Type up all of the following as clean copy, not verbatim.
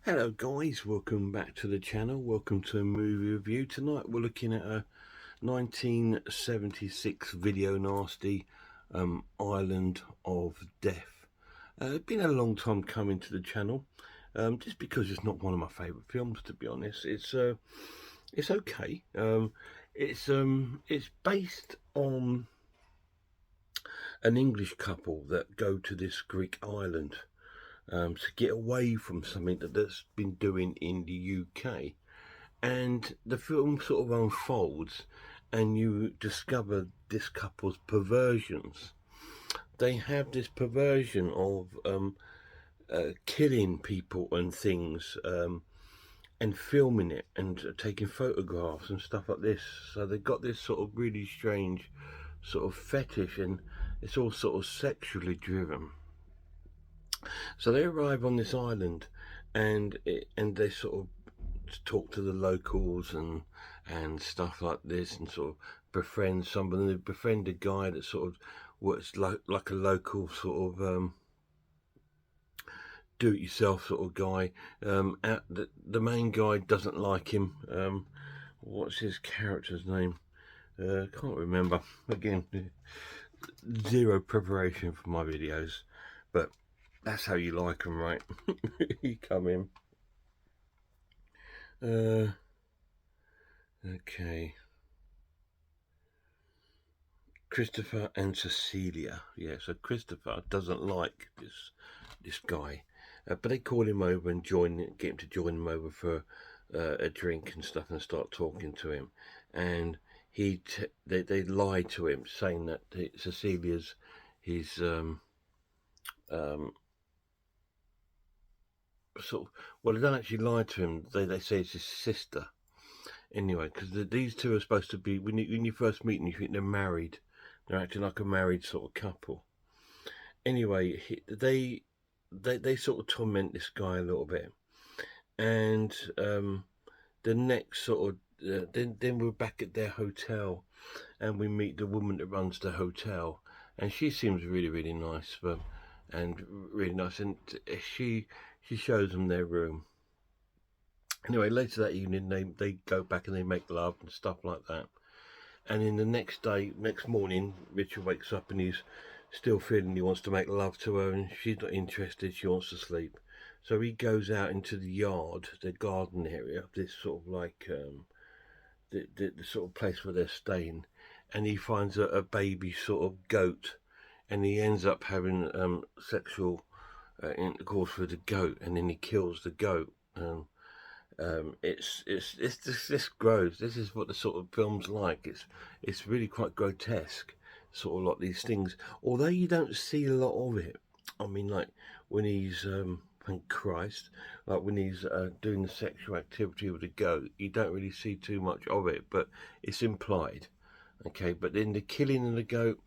Hello guys, welcome back to the channel. Welcome to a movie review. Tonight we're looking at a 1976 video nasty, Island of Death. It's been a long time coming to the channel, just because it's not one of my favourite films, to be honest. It's okay. It's based on an English couple that go to this Greek island to get away from something that's been doing in the UK. And the film sort of unfolds, and you discover this couple's perversions. They have this perversion of killing people and things, and filming it and taking photographs and stuff like this. So they've got this sort of really strange sort of fetish, and it's all sort of sexually driven. So they arrive on this island, and they sort of talk to the locals and stuff like this, and sort of befriend somebody. They befriend a guy that sort of works like a local sort of do-it-yourself sort of guy. The main guy doesn't like him. What's his character's name? Can't remember. Again, zero preparation for my videos, but that's how you like them, right? You come in. Okay. Christopher and Cecilia. Yeah, so Christopher doesn't like this guy, but they call him over and get him to join them over for a drink and stuff, and start talking to him. And they lie to him, saying that Cecilia's his sort of, well, they don't actually lie to him. They say it's his sister. Anyway, because these two are supposed to be, when you first meet them, you think they're married. They're acting like a married sort of couple. Anyway, they sort of torment this guy a little bit, and the next sort of then we're back at their hotel, and we meet the woman that runs the hotel, and she seems really nice, and really nice, and she shows them their room. Anyway, later that evening, they go back and they make love and stuff like that. And in the next morning, Richard wakes up and he's still feeling he wants to make love to her, and she's not interested. She wants to sleep. So he goes out into the yard, the garden area, this sort of like the sort of place where they're staying, and he finds a baby sort of goat, and he ends up having sexual intercourse with the goat, and then he kills the goat. It's this grows. This is what the sort of film's like. It's really quite grotesque, sort of like these things. Although you don't see a lot of it. I mean, like when he's thank Christ, like when he's doing the sexual activity with the goat, you don't really see too much of it, but it's implied. Okay, but then the killing of the goat,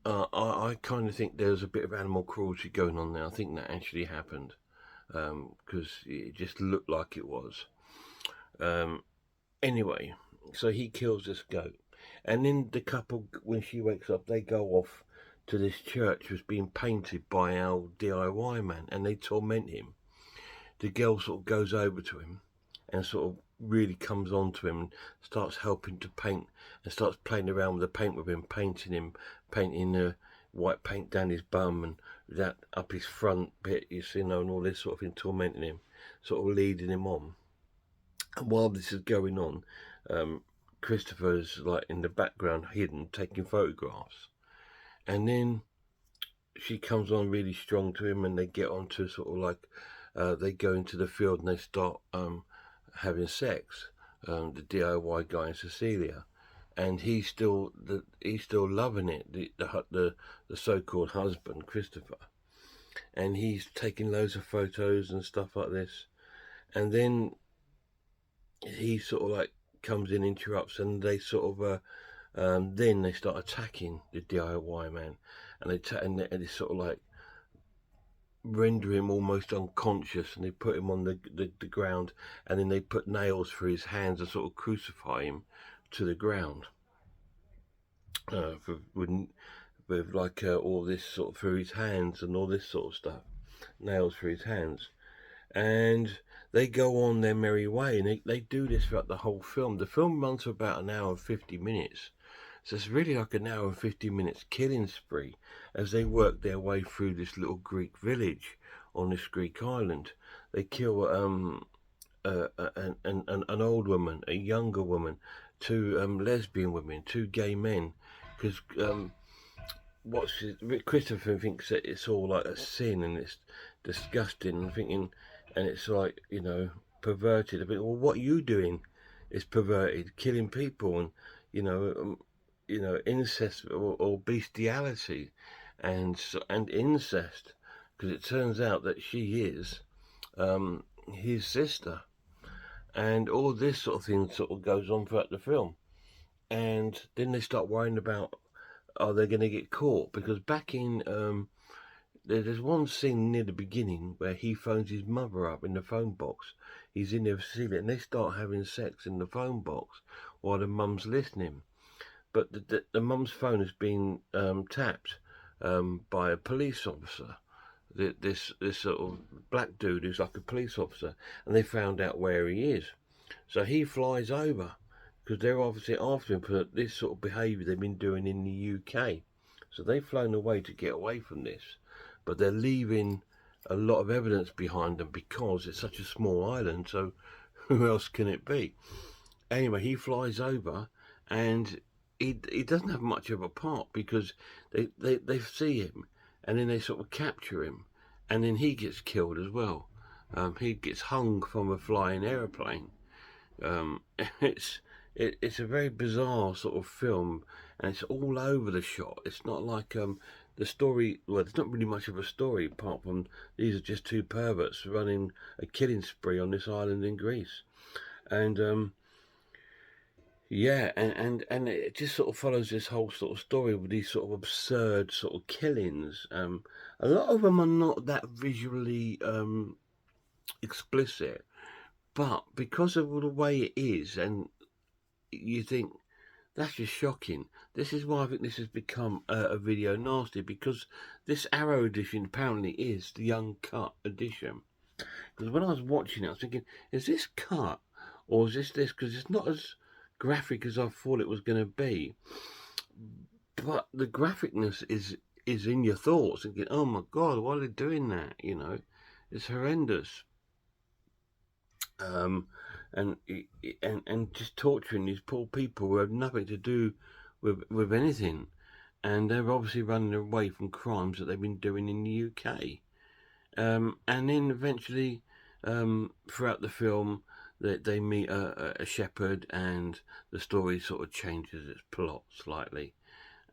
I kind of think there's a bit of animal cruelty going on there. I think that actually happened, because it just looked like it was. Anyway, so he kills this goat, and then the couple, when she wakes up, they go off to this church that's being painted by our DIY man, and they torment him. The girl sort of goes over to him and sort of really comes on to him and starts helping to paint, and starts playing around with the paint with him, painting the white paint down his bum and that up his front bit, and all this sort of thing, tormenting him, sort of leading him on. And while this is going on, Christopher's like in the background, hidden, taking photographs. And then she comes on really strong to him, and they get on to sort of like, they go into the field and they start having sex. The DIY guy and Cecilia, and he's still loving it. The so-called husband, Christopher, and he's taking loads of photos and stuff like this. And then he sort of like comes in, interrupts, and they sort of then they start attacking the DIY man, and they sort of like render him almost unconscious, and they put him on the ground, and then they put nails through his hands and sort of crucify him to the ground, with like all this sort of through his hands and all this sort of stuff, nails through his hands. and they go on their merry way, and they do this throughout the whole film. The film runs for about an hour and 50 minutes. So it's really like an hour and 50 minutes killing spree as they work their way through this little Greek village on this Greek island. They kill an old woman, a younger woman, two lesbian women, two gay men, because Christopher thinks that it's all like a sin and it's disgusting and thinking, and it's like, perverted. A bit. Well, what are you doing is perverted, killing people, and you know, incest or bestiality, and incest, because it turns out that she is his sister, and all this sort of thing sort of goes on throughout the film, and then they start worrying about, are they going to get caught? Because back in there's one scene near the beginning where he phones his mother up in the phone box. He's in there sleeping, and they start having sex in the phone box while the mum's listening. But the mum's phone has been tapped by a police officer. This sort of black dude who's like a police officer, and they found out where he is. So he flies over because they're obviously after him for this sort of behaviour they've been doing in the UK. So they've flown away to get away from this, but they're leaving a lot of evidence behind them because it's such a small island. So who else can it be? Anyway, he flies over, and he doesn't have much of a part because they see him, and then they sort of capture him, and then he gets killed as well. He gets hung from a flying aeroplane. Um, it's a very bizarre sort of film, and it's all over the shot. It's not like the story. Well, there's not really much of a story apart from these are just two perverts running a killing spree on this island in Greece, and yeah, and it just sort of follows this whole sort of story with these sort of absurd sort of killings. A lot of them are not that visually explicit, but because of the way it is, and you think that's just shocking. This is why I think this has become a video nasty, because this Arrow edition apparently is the uncut edition. Because when I was watching it, I was thinking, is this cut or is this? Because it's not as graphic as I thought it was going to be, but the graphicness is in your thoughts, thinking, oh my god, why are they doing that? It's horrendous. And just torturing these poor people who have nothing to do with anything, and they're obviously running away from crimes that they've been doing in the UK. And then eventually, throughout the film, they meet a shepherd, and the story sort of changes its plot slightly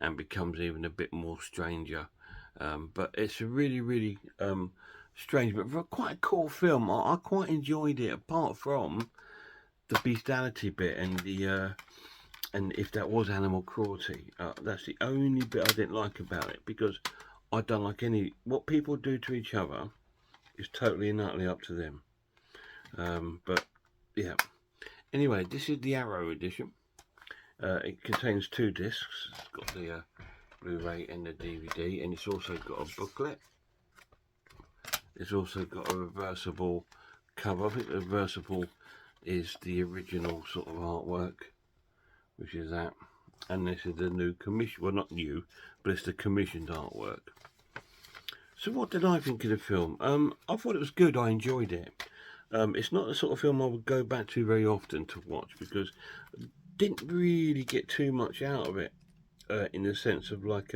and becomes even a bit more stranger. But it's a really, really strange, but quite a cool film. I quite enjoyed it, apart from the bestiality bit and and if that was animal cruelty. That's the only bit I didn't like about it, because I don't like what people do to each other is totally and utterly up to them. But yeah. Anyway, this is the Arrow edition. It contains 2 discs. It's got the Blu-ray and the DVD, and it's also got a booklet. It's also got a reversible cover. I think the reversible is the original sort of artwork, which is that. And this is the new commission. Well, not new, but it's the commissioned artwork. So what did I think of the film? I thought it was good. I enjoyed it. It's not the sort of film I would go back to very often to watch, because I didn't really get too much out of it, in the sense of like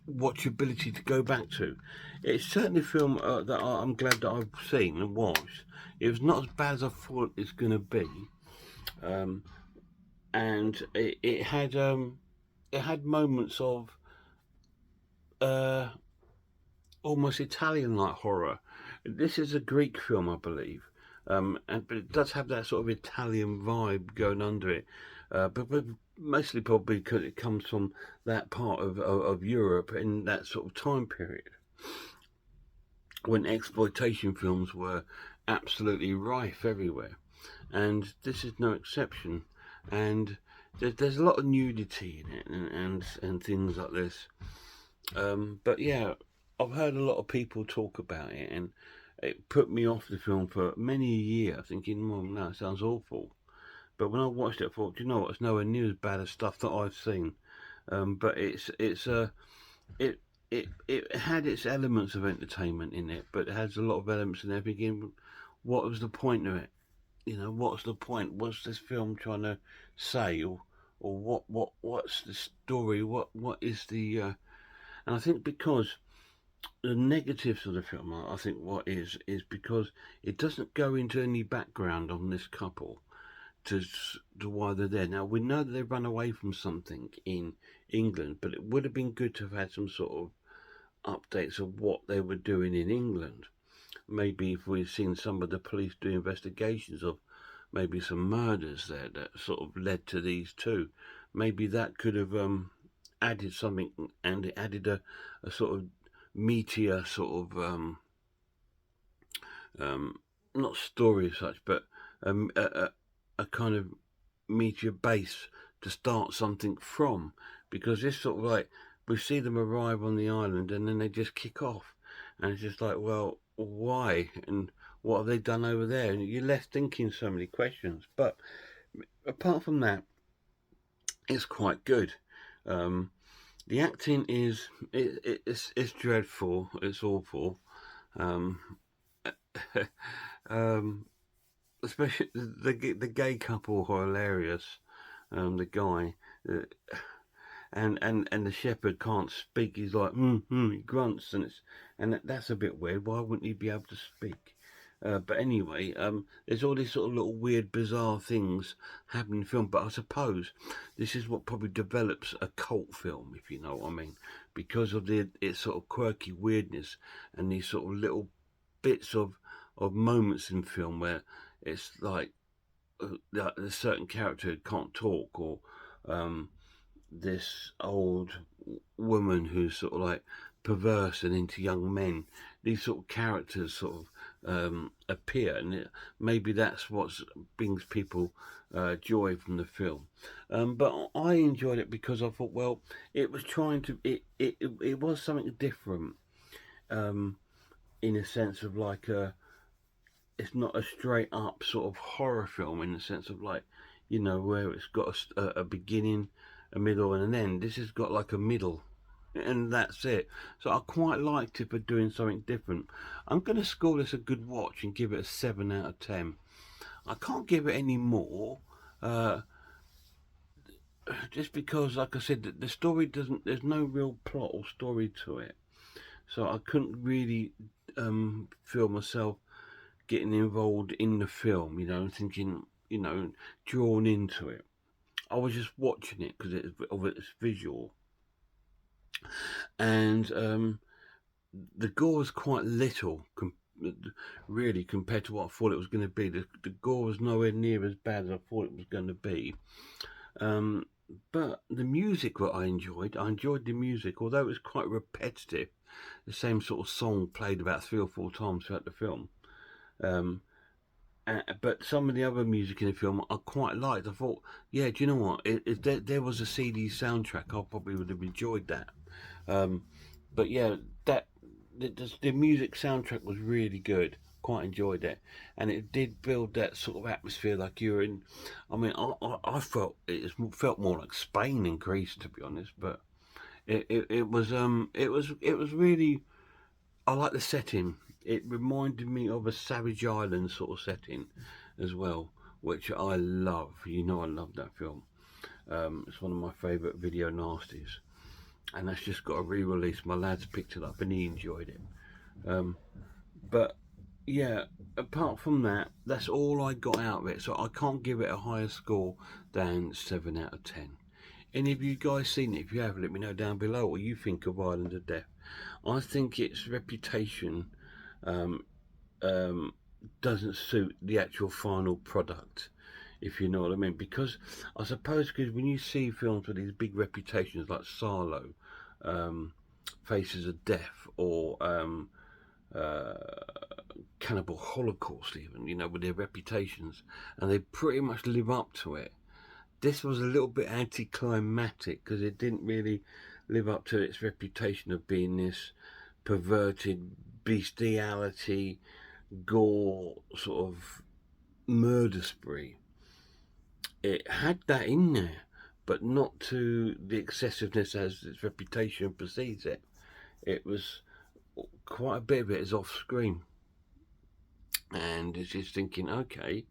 watchability to go back to. It's certainly a film that I'm glad that I've seen and watched. It was not as bad as I thought it's going to be, and it had moments of almost Italian-like horror. This is a Greek film, I believe, but it does have that sort of Italian vibe going under it. But mostly probably because it comes from that part of Europe in that sort of time period when exploitation films were absolutely rife everywhere, and this is no exception. And there's a lot of nudity in it, and things like this. But yeah, I've heard a lot of people talk about it, and it put me off the film for many a year, thinking, well, no, it sounds awful. But when I watched it, I thought, do you know what? It's nowhere near as bad as stuff that I've seen. But it it had its elements of entertainment in it, but it has a lot of elements in there. Thinking, what was the point of it? You know, what's the point? What's this film trying to say, or what's the story? What is the and I think because the negatives of the film, I think what is because it doesn't go into any background on this couple to to why they're there. Now we know that they run away from something in England, but it would have been good to have had some sort of updates of what they were doing in England. Maybe if we'd seen some of the police do investigations of maybe some murders there that sort of led to these two, maybe that could have added something, and it added a sort of meteor sort of um, not story as such, but um, a, a, a kind of meteor base to start something from, because this sort of like we see them arrive on the island and then they just kick off, and it's just like, well, why and what have they done over there? And you're left thinking so many questions. But apart from that, it's quite good. Um, the acting is it's dreadful. It's awful. Um, um, Especially the gay couple who are hilarious. The guy, uh, and the shepherd can't speak. He's like he grunts, and that's a bit weird. Why wouldn't he be able to speak? But anyway, there's all these sort of little weird, bizarre things happening in film. But I suppose this is what probably develops a cult film, if you know what I mean, because of its sort of quirky weirdness and these sort of little bits of moments in film where it's like a certain character can't talk, or um, this old woman who's sort of like perverse and into young men. These sort of characters sort of appear, and maybe that's what brings people joy from the film. But I enjoyed it because I thought, well, it was trying to it was something different, um, in a sense of like a it's not a straight up sort of horror film in the sense of like, where it's got a beginning, a middle, and an end. This has got like a middle, and that's it. So I quite liked it for doing something different. I'm going to score this a good watch and give it a 7 out of 10. I can't give it any more, uh, just because, like I said, the story doesn't. There's no real plot or story to it, so I couldn't really feel myself getting involved in the film, thinking, drawn into it. I was just watching it because of its visual, and the gore was quite little, really, compared to what I thought it was going to be. The gore was nowhere near as bad as I thought it was going to be. Um, but the music that I enjoyed the music, although it was quite repetitive. The same sort of song played about 3 or 4 times throughout the film. Um, but some of the other music in the film I quite liked. I thought, yeah, do you know what? If there was a CD soundtrack, I probably would have enjoyed that. Um, but yeah, that the music soundtrack was really good. Quite enjoyed it, and it did build that sort of atmosphere like you're in. I mean, I felt felt more like Spain and Greece, to be honest. But it was really, I like the setting. It reminded me of a Savage Island sort of setting as well, which I love. You know, I love that film. It's one of my favourite video nasties, and that's just got a re-release. My lads picked it up and he enjoyed it. Um, but yeah, apart from that, that's all I got out of it. So I can't give it a higher score than 7 out of 10. Any of you guys seen it? If you have, let me know down below what you think of Island of Death. I think its reputation um, um, doesn't suit the actual final product, if you know what I mean. Because I suppose because when you see films with these big reputations like Sarlo, um, Faces of Death, or uh, Cannibal Holocaust, even, with their reputations, and they pretty much live up to it. This was a little bit anticlimactic because it didn't really live up to its reputation of being this perverted bestiality, gore sort of murder spree. It had that in there, but not to the excessiveness as its reputation precedes it. It was quite a bit of it is off screen, and it's just thinking, okay,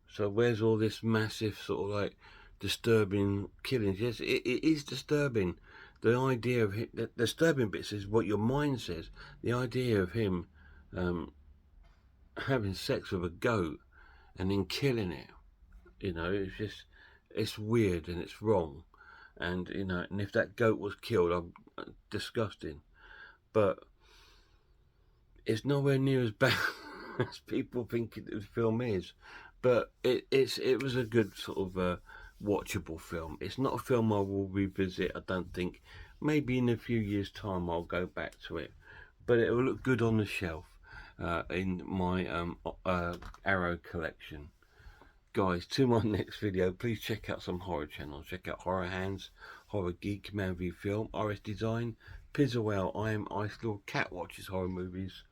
so where's all this massive sort of like disturbing killings? Yes, it is disturbing. The idea of him, the disturbing bits is what your mind says. The idea of him having sex with a goat and then killing it, it's just, it's weird and it's wrong. And, and if that goat was killed, I'm disgusting. But it's nowhere near as bad as people think the film is. But it was a good sort of watchable film. It's not a film I will revisit, I don't think. Maybe in a few years' time I'll go back to it. But it will look good on the shelf in my Arrow collection. Guys, to my next video, please check out some horror channels. Check out Horror Hands, Horror Geek, Man v Film, RS Design, Pizzawell, I Am Ice Lord, Cat Watches Horror Movies,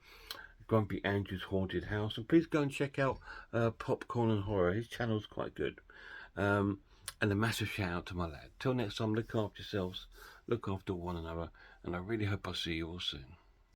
Grumpy Andrew's Haunted House, and please go and check out Popcorn and Horror. His channel's quite good. And a massive shout out to my lad. Till next time, look after yourselves, look after one another, and I really hope I see you all soon.